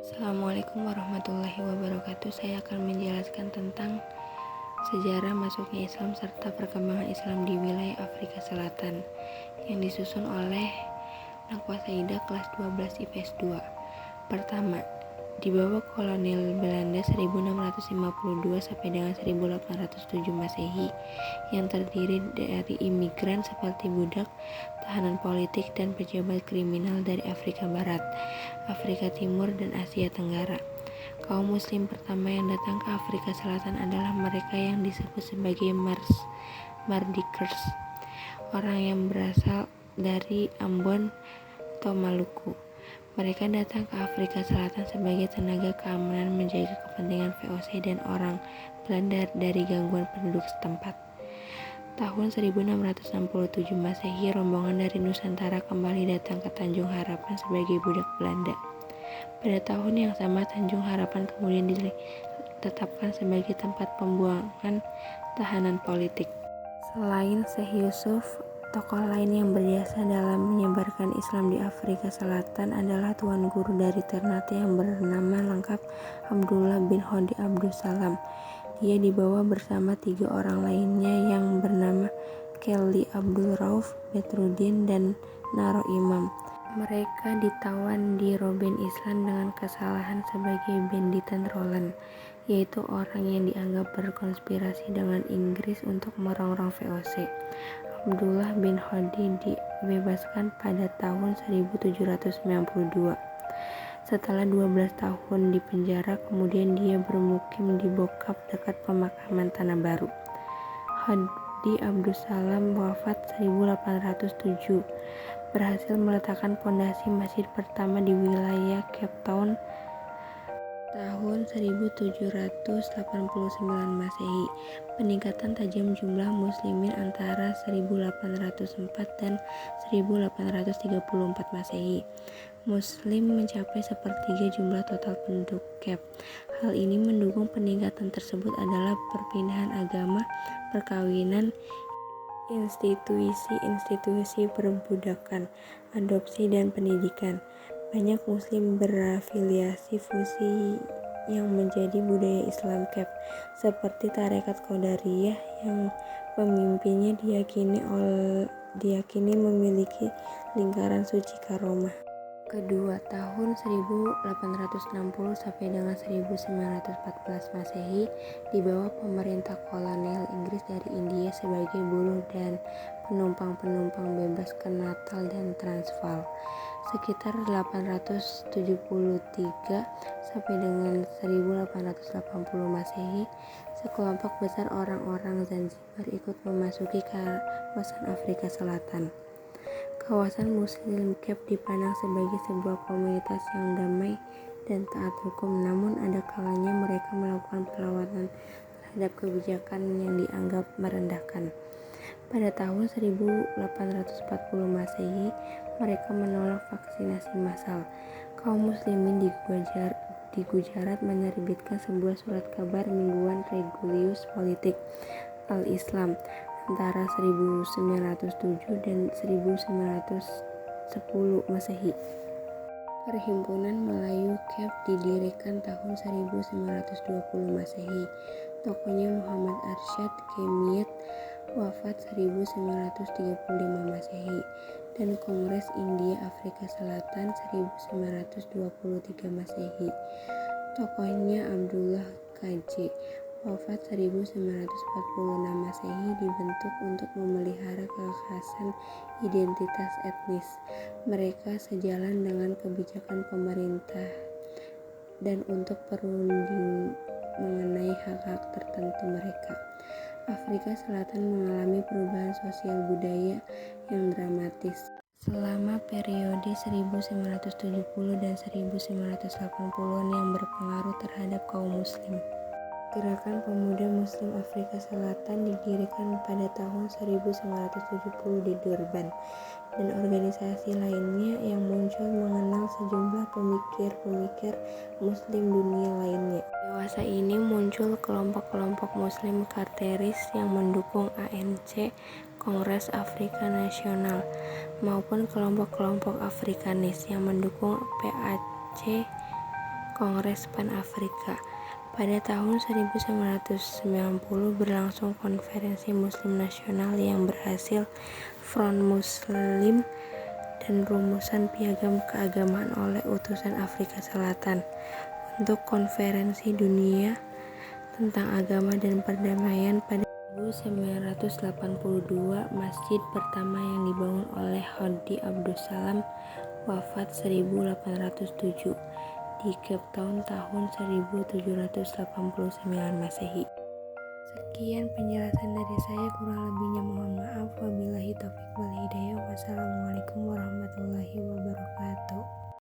Assalamualaikum warahmatullahi wabarakatuh. Saya akan menjelaskan tentang sejarah masuknya Islam serta perkembangan Islam di wilayah Afrika Selatan yang disusun oleh Nakwa Saida kelas 12 IPS 2. Pertama, di bawah kolonial Belanda 1652 sampai dengan 1807 Masehi yang terdiri dari imigran seperti budak, tahanan politik, dan pejabat kriminal dari Afrika Barat, Afrika Timur, dan Asia Tenggara. Kaum muslim pertama yang datang ke Afrika Selatan adalah mereka yang disebut sebagai Mardikers, orang yang berasal dari Ambon atau Maluku. Mereka datang ke Afrika Selatan sebagai tenaga keamanan menjaga kepentingan VOC dan orang Belanda dari gangguan penduduk setempat. Tahun 1667 Masehi, rombongan dari Nusantara kembali datang ke Tanjung Harapan sebagai budak Belanda. Pada tahun yang sama, Tanjung Harapan kemudian ditetapkan sebagai tempat pembuangan tahanan politik. Selain Syekh Yusuf, tokoh lain yang berjasa dalam menyebarkan Islam di Afrika Selatan adalah Tuan Guru dari Ternate yang bernama lengkap Abdullah bin Hodi Abdus Salam. Dia dibawa bersama 3 orang lainnya yang bernama Kelly Abdul Rauf, Bedruddin, dan Naro Imam. Mereka ditawan di Robben Island dengan kesalahan sebagai banditan Roland, yaitu orang yang dianggap berkonspirasi dengan Inggris untuk merongrong VOC. Abdullah bin Hodi dibebaskan pada tahun 1792. Setelah 12 tahun di penjara, kemudian dia bermukim di Bokap dekat pemakaman Tanah Baru. Hodi Abdus Salam wafat 1807, berhasil meletakkan pondasi masjid pertama di wilayah Cape Town tahun 1789 Masehi. Peningkatan tajam jumlah muslimin antara 1804 dan 1834 Masehi. Muslim mencapai sepertiga jumlah total penduduk Cape. Hal ini mendukung peningkatan tersebut adalah perpindahan agama, perkawinan, institusi perbudakan, adopsi, dan pendidikan. Banyak muslim berafiliasi fusi yang menjadi budaya Islam Cape, seperti tarekat Qadariyah yang pemimpinnya diyakini memiliki lingkaran suci karomah. Kedua, tahun 1860 sampai dengan 1914 Masehi, di bawah pemerintah kolonial Inggris dari India sebagai buruh dan penumpang bebas ke Natal dan Transvaal. Sekitar 873 sampai dengan 1880 Masehi, sekelompok besar orang-orang Zanzibar ikut memasuki kawasan Afrika Selatan. Kawasan Muslim Cape dipandang sebagai sebuah komunitas yang damai dan taat hukum, namun ada kalanya mereka melakukan perlawanan terhadap kebijakan yang dianggap merendahkan. Pada tahun 1840 Masehi, mereka menolak vaksinasi massal. Kaum muslimin di Gujarat menerbitkan sebuah surat kabar mingguan Regulius Politik Al-Islam antara 1907 dan 1910 Masehi. Perhimpunan Melayu Cape didirikan tahun 1920 Masehi. Tokohnya Muhammad Arsyad Kemiet wafat 1935 Masehi, dan Kongres India Afrika Selatan 1923 Masehi. Tokohnya Abdullah KJ wafat 1946 Masehi dibentuk untuk memelihara kekhasan identitas etnis mereka sejalan dengan kebijakan pemerintah dan untuk perunding mengenai hak-hak tertentu mereka. Afrika Selatan mengalami perubahan sosial budaya yang dramatis. Selama periode 1970 dan 1980-an yang berpengaruh terhadap kaum muslim. Gerakan Pemuda Muslim Afrika Selatan didirikan pada tahun 1970 di Durban, dan organisasi lainnya yang muncul mengenal sejumlah pemikir-pemikir muslim dunia lainnya. Dewasa ini muncul kelompok-kelompok muslim karteris yang mendukung ANC, Kongres Afrika Nasional, maupun kelompok-kelompok Afrikanis yang mendukung PAC, Kongres Pan-Afrika. Pada tahun 1990 berlangsung Konferensi Muslim Nasional yang berhasil Front Muslim dan rumusan piagam keagamaan oleh utusan Afrika Selatan. Untuk Konferensi Dunia tentang Agama dan Perdamaian pada 1982, masjid pertama yang dibangun oleh Hadi Abdussalam wafat 1807 di Cape Town tahun 1789 Masehi. Sekian penjelasan dari saya, kurang lebihnya mohon maaf. Wabillahi taufiq wal hidayah. Wassalamualaikum warahmatullahi wabarakatuh.